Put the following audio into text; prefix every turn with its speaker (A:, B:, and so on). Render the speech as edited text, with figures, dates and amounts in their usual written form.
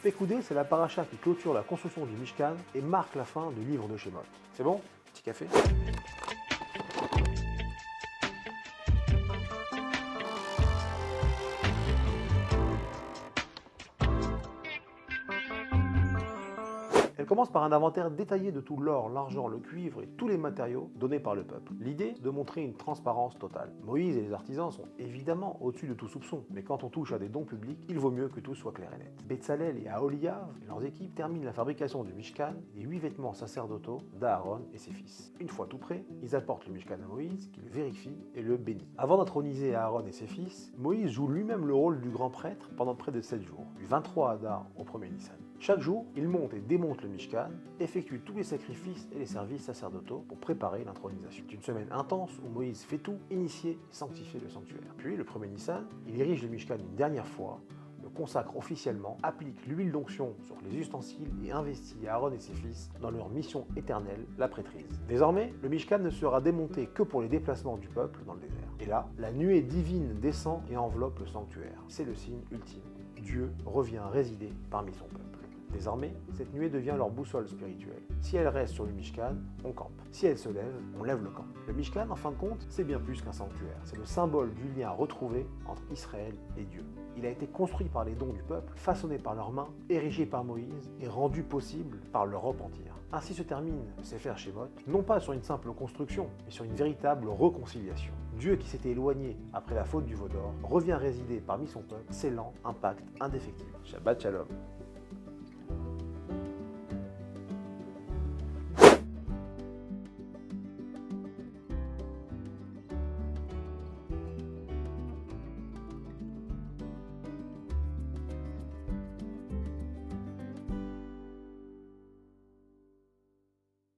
A: Pekudei, c'est la paracha qui clôture la construction du Mishkan et marque la fin du livre de Shemot. C'est bon? Petit café? Elle commence par un inventaire détaillé de tout l'or, l'argent, le cuivre et tous les matériaux donnés par le peuple. L'idée de montrer une transparence totale. Moïse et les artisans sont évidemment au-dessus de tout soupçon, mais quand on touche à des dons publics, il vaut mieux que tout soit clair et net. Betzalel et Aholiav et leurs équipes terminent la fabrication du Mishkan et des 8 vêtements sacerdotaux d'Aaron et ses fils. Une fois tout prêt, ils apportent le Mishkan à Moïse, qui le vérifie et le bénit. Avant d'introniser Aaron et ses fils, Moïse joue lui-même le rôle du grand prêtre pendant près de 7 jours, du 23 Adar au 1er Nissan. Chaque jour, il monte et démonte le Mishkan, effectue tous les sacrifices et les services sacerdotaux pour préparer l'intronisation. C'est une semaine intense où Moïse fait tout, initier et sanctifier le sanctuaire. Puis, le 1er Nissan, il érige le Mishkan une dernière fois, le consacre officiellement, applique l'huile d'onction sur les ustensiles et investit Aaron et ses fils dans leur mission éternelle, la prêtrise. Désormais, le Mishkan ne sera démonté que pour les déplacements du peuple dans le désert. Et là, la nuée divine descend et enveloppe le sanctuaire. C'est le signe ultime. Dieu revient résider parmi son peuple. Désormais, cette nuée devient leur boussole spirituelle. Si elle reste sur le Mishkan, on campe. Si elle se lève, on lève le camp. Le Mishkan, en fin de compte, c'est bien plus qu'un sanctuaire. C'est le symbole du lien retrouvé entre Israël et Dieu. Il a été construit par les dons du peuple, façonné par leurs mains, érigé par Moïse et rendu possible par l'Europe entière. Ainsi se termine le Sefer Shemot, non pas sur une simple construction, mais sur une véritable réconciliation. Dieu qui s'était éloigné après la faute du veau d'or revient résider parmi son peuple, scellant un pacte indéfectible. Shabbat Shalom.